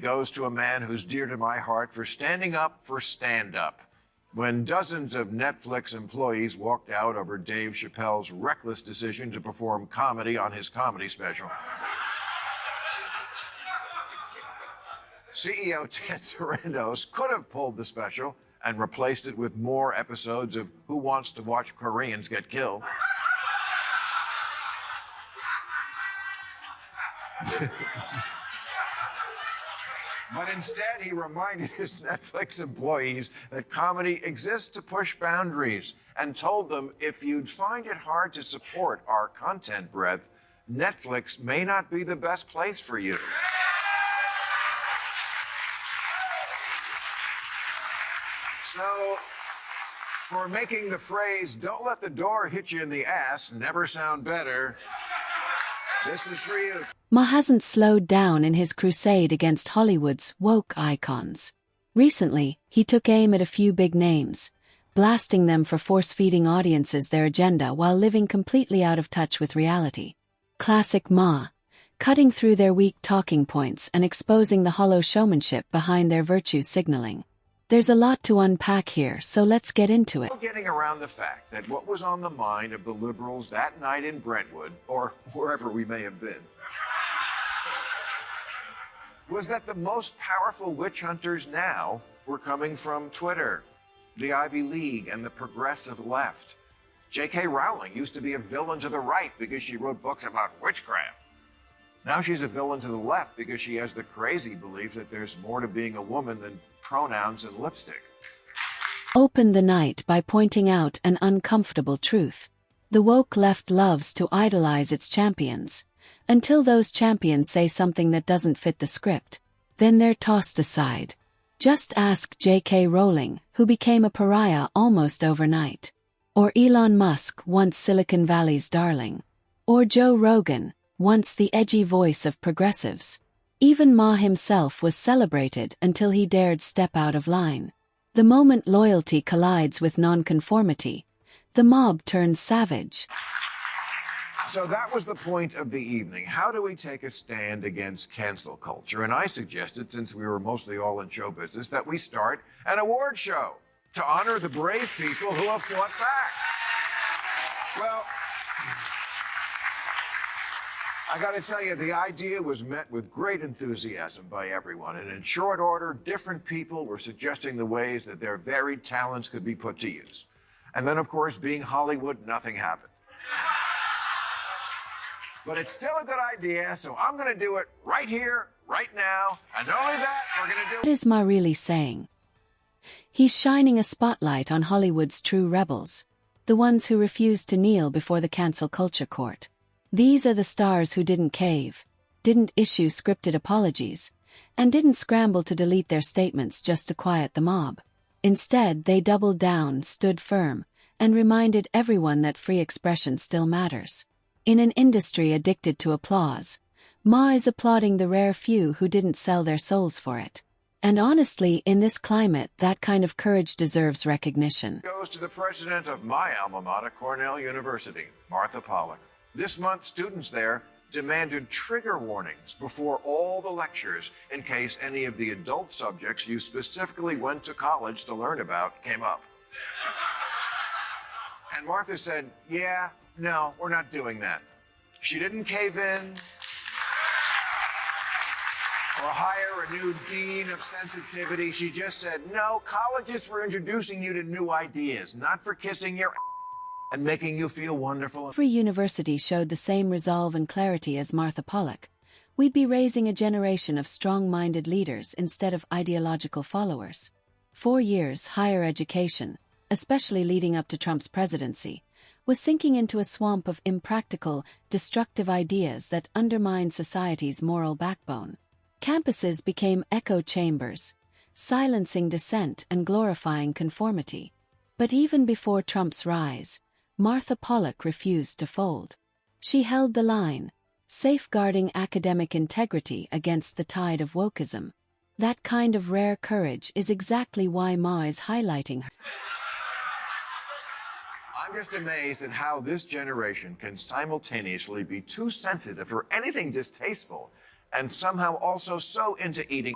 goes to a man who's dear to my heart for standing up for stand-up. When dozens of Netflix employees walked out over Dave Chappelle's reckless decision to perform comedy on his comedy special, CEO Ted Sarandos could have pulled the special and replaced it with more episodes of Who Wants to Watch Koreans Get Killed. But instead, he reminded his Netflix employees that comedy exists to push boundaries and told them if you'd find it hard to support our content breadth, Netflix may not be the best place for you. So, for making the phrase, "Don't let the door hit you in the ass," never sound better, this is for you. Maher hasn't slowed down in his crusade against Hollywood's woke icons. Recently, he took aim at a few big names, blasting them for force-feeding audiences their agenda while living completely out of touch with reality. Classic Maher, cutting through their weak talking points and exposing the hollow showmanship behind their virtue signaling. There's a lot to unpack here, so let's get into it. No getting around the fact that what was on the mind of the liberals that night in Brentwood, or wherever we may have been, was that the most powerful witch hunters now were coming from Twitter, the Ivy League, and the progressive left. J.K. Rowling used to be a villain to the right because she wrote books about witchcraft. Now she's a villain to the left because she has the crazy belief that there's more to being a woman than pronouns and lipstick. Opened the night by pointing out an uncomfortable truth. The woke left loves to idolize its champions. Until those champions say something that doesn't fit the script, then they're tossed aside. Just ask J.K. Rowling, who became a pariah almost overnight. Or Elon Musk, once Silicon Valley's darling. Or Joe Rogan, once the edgy voice of progressives. Even Maher himself was celebrated until he dared step out of line. The moment loyalty collides with nonconformity, the mob turns savage. So that was the point of the evening. How do we take a stand against cancel culture? And I suggested, since we were mostly all in show business, that we start an award show to honor the brave people who have fought back. Well, I got to tell you, the idea was met with great enthusiasm by everyone. And in short order, different people were suggesting the ways that their varied talents could be put to use. And then, of course, being Hollywood, nothing happened. But it's still a good idea, so I'm going to do it right here, right now. And not only that, we're going to do it. What is Maher really saying? He's shining a spotlight on Hollywood's true rebels, the ones who refuse to kneel before the cancel culture court. These are the stars who didn't cave, didn't issue scripted apologies, and didn't scramble to delete their statements just to quiet the mob. Instead, they doubled down, stood firm, and reminded everyone that free expression still matters. In an industry addicted to applause, Maher is applauding the rare few who didn't sell their souls for it. And honestly, in this climate, that kind of courage deserves recognition. Goes to the president of my alma mater, Cornell University, Martha Pollack. This month, students there demanded trigger warnings before all the lectures in case any of the adult subjects you specifically went to college to learn about came up. And Martha said, yeah, no, we're not doing that. She didn't cave in or hire a new dean of sensitivity. She just said, no, college is for introducing you to new ideas, not for kissing your and making you feel wonderful. Every university showed the same resolve and clarity as Martha Pollack. We'd be raising a generation of strong-minded leaders instead of ideological followers. 4 years higher education, especially leading up to Trump's presidency, was sinking into a swamp of impractical, destructive ideas that undermined society's moral backbone. Campuses became echo chambers, silencing dissent and glorifying conformity. But even before Trump's rise, Martha Pollack refused to fold. She held the line, safeguarding academic integrity against the tide of wokeism. That kind of rare courage is exactly why Maher is highlighting her. I'm just amazed at how this generation can simultaneously be too sensitive for anything distasteful and somehow also so into eating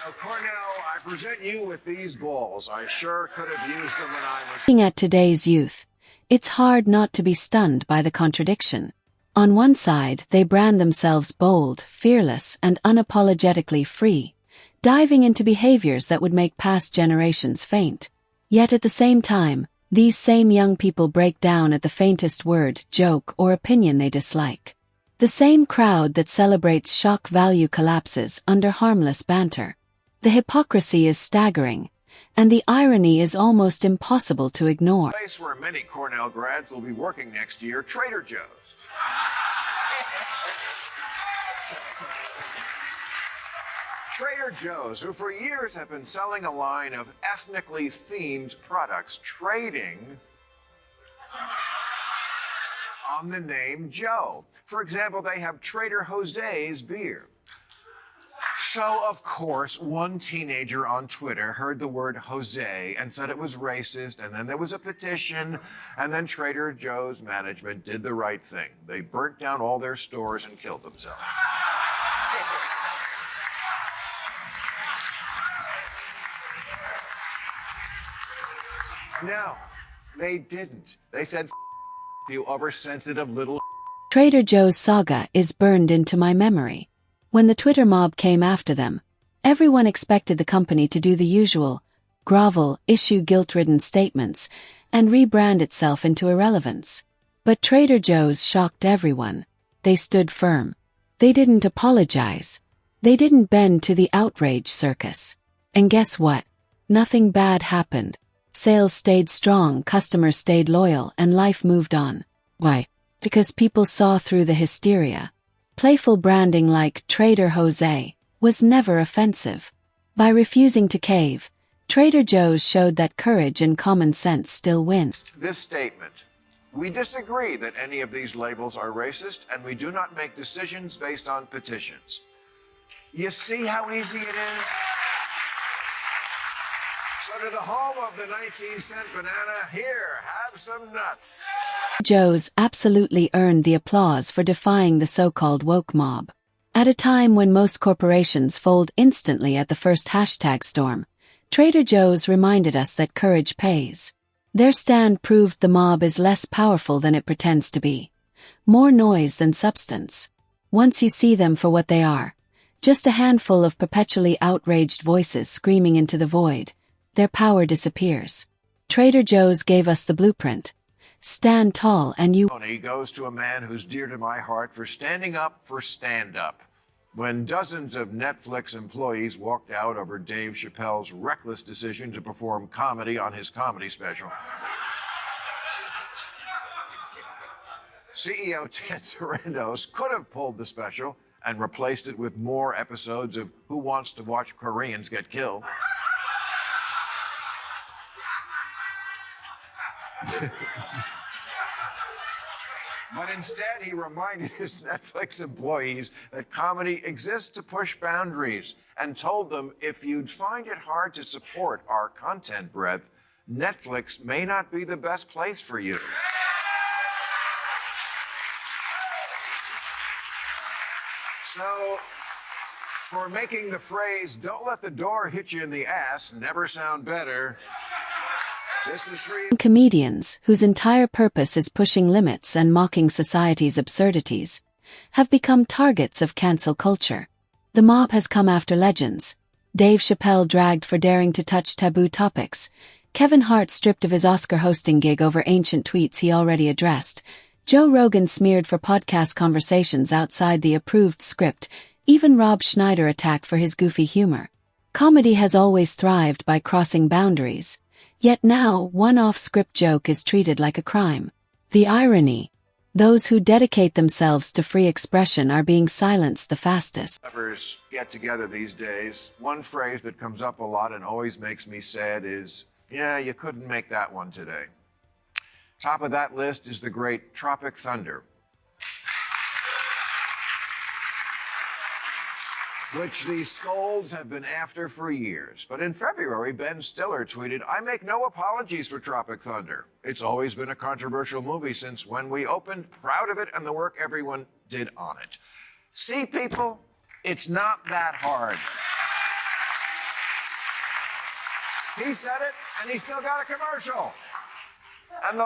So, Cornell, I present you with these balls. I sure could have used them when I was... Looking at today's youth, it's hard not to be stunned by the contradiction. On one side, they brand themselves bold, fearless, and unapologetically free, diving into behaviors that would make past generations faint. Yet at the same time, these same young people break down at the faintest word, joke, or opinion they dislike. The same crowd that celebrates shock value collapses under harmless banter. The hypocrisy is staggering, and the irony is almost impossible to ignore. The place where many Cornell grads will be working next year, Trader Joe's. Trader Joe's, who for years have been selling a line of ethnically themed products, trading on the name Joe. For example, they have Trader Jose's beer. So, of course, one teenager on Twitter heard the word Jose and said it was racist, and then there was a petition, and then Trader Joe's management did the right thing. They burnt down all their stores and killed themselves. No, they didn't. They said, you oversensitive little... Trader Joe's saga is burned into my memory. When the Twitter mob came after them, everyone expected the company to do the usual, grovel, issue guilt-ridden statements, and rebrand itself into irrelevance. But Trader Joe's shocked everyone. They stood firm. They didn't apologize. They didn't bend to the outrage circus. And guess what? Nothing bad happened. Sales stayed strong, customers stayed loyal, and life moved on. Why? Because people saw through the hysteria. Playful branding like Trader Jose was never offensive. By refusing to cave, Trader Joe's showed that courage and common sense still win. This statement: we disagree that any of these labels are racist, and we do not make decisions based on petitions. You see how easy it is? So to the home of the 19-cent banana, here, have some nuts. Joe's absolutely earned the applause for defying the so-called woke mob. At a time when most corporations fold instantly at the first hashtag storm, Trader Joe's reminded us that courage pays. Their stand proved the mob is less powerful than it pretends to be. More noise than substance. Once you see them for what they are, just a handful of perpetually outraged voices screaming into the void, their power disappears. Trader Joe's gave us the blueprint. Stand tall and you... He goes to a man who's dear to my heart for standing up for stand-up. When dozens of Netflix employees walked out over Dave Chappelle's reckless decision to perform comedy on his comedy special, CEO Ted Sarandos could have pulled the special and replaced it with more episodes of Who Wants to Watch Koreans Get Killed. But instead, he reminded his Netflix employees that comedy exists to push boundaries and told them if you'd find it hard to support our content breadth, Netflix may not be the best place for you. So, for making the phrase, "don't let the door hit you in the ass," never sound better, this is for you. Comedians, whose entire purpose is pushing limits and mocking society's absurdities, have become targets of cancel culture. The mob has come after legends. Dave Chappelle dragged for daring to touch taboo topics. Kevin Hart stripped of his Oscar hosting gig over ancient tweets he already addressed. Joe Rogan smeared for podcast conversations outside the approved script. Even Rob Schneider attacked for his goofy humor. Comedy has always thrived by crossing boundaries. Yet now, one off-script joke is treated like a crime. The irony: those who dedicate themselves to free expression are being silenced the fastest. Lovers get together these days. One phrase that comes up a lot and always makes me sad is, "Yeah, you couldn't make that one today." Top of that list is the great Tropic Thunder, which the scolds have been after for years. But in February, Ben Stiller tweeted, "I make no apologies for Tropic Thunder. It's always been a controversial movie since when we opened, proud of it and the work everyone did on it." See, people, it's not that hard. He said it, and he still got a commercial. And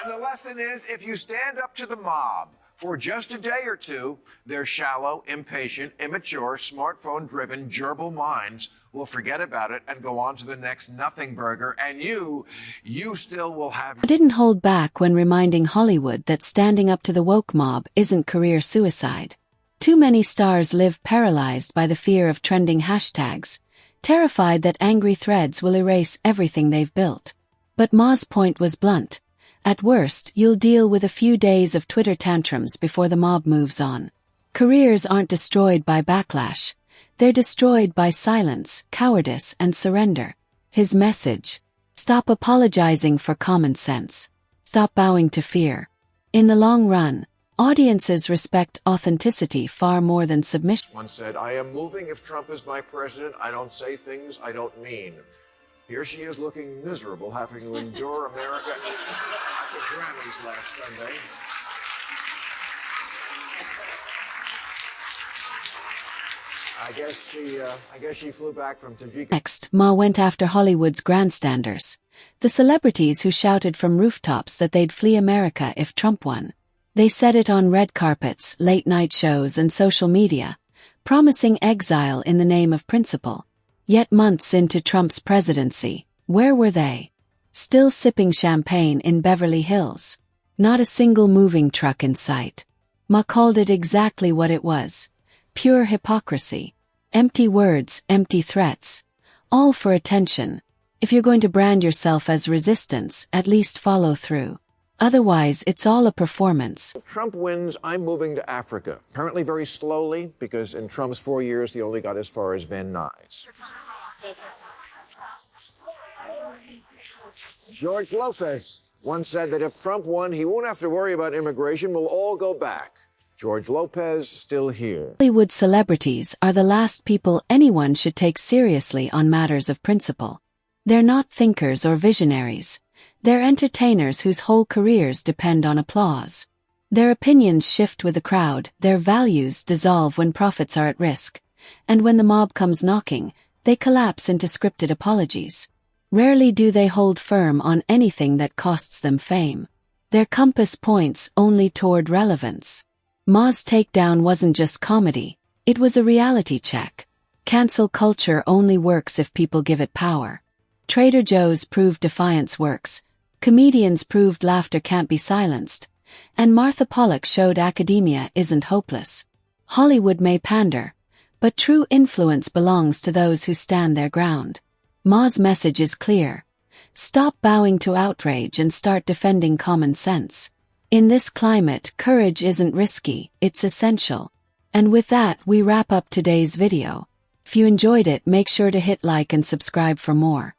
the lesson is, if you stand up to the mob for just a day or two, their shallow, impatient, immature, smartphone-driven, gerbil minds will forget about it and go on to the next nothing burger, and you still will have... I didn't hold back when reminding Hollywood that standing up to the woke mob isn't career suicide. Too many stars live paralyzed by the fear of trending hashtags, terrified that angry threads will erase everything they've built. But Ma's point was blunt. At worst, you'll deal with a few days of Twitter tantrums before the mob moves on. Careers aren't destroyed by backlash. They're destroyed by silence, cowardice, and surrender. His message: stop apologizing for common sense. Stop bowing to fear. In the long run, audiences respect authenticity far more than submission. One said, I am moving if Trump is my president. I don't say things I don't mean. Here she is looking miserable, having to endure America at the Grammys last Sunday. I guess she flew back from Tajikistan. Next, Ma went after Hollywood's grandstanders, the celebrities who shouted from rooftops that they'd flee America if Trump won. They said it on red carpets, late-night shows, and social media, promising exile in the name of principle. Yet months into Trump's presidency, where were they? Still sipping champagne in Beverly Hills. Not a single moving truck in sight. Ma called it exactly what it was: pure hypocrisy. Empty words, empty threats. All for attention. If you're going to brand yourself as resistance, at least follow through. Otherwise, it's all a performance. If Trump wins, I'm moving to Africa. Apparently very slowly, because in Trump's 4 years, he only got as far as Van Nuys. George Lopez once said that if Trump won, he won't have to worry about immigration. We'll all go back. George Lopez still here. Hollywood celebrities are the last people anyone should take seriously on matters of principle. They're not thinkers or visionaries. They're entertainers whose whole careers depend on applause. Their opinions shift with the crowd, their values dissolve when profits are at risk, and when the mob comes knocking, they collapse into scripted apologies. Rarely do they hold firm on anything that costs them fame. Their compass points only toward relevance. Ma's takedown wasn't just comedy, it was a reality check. Cancel culture only works if people give it power. Trader Joe's proved defiance works, comedians proved laughter can't be silenced, and Martha Pollock showed academia isn't hopeless. Hollywood may pander, but true influence belongs to those who stand their ground. Ma's message is clear. Stop bowing to outrage and start defending common sense. In this climate, courage isn't risky, it's essential. And with that, we wrap up today's video. If you enjoyed it, make sure to hit like and subscribe for more.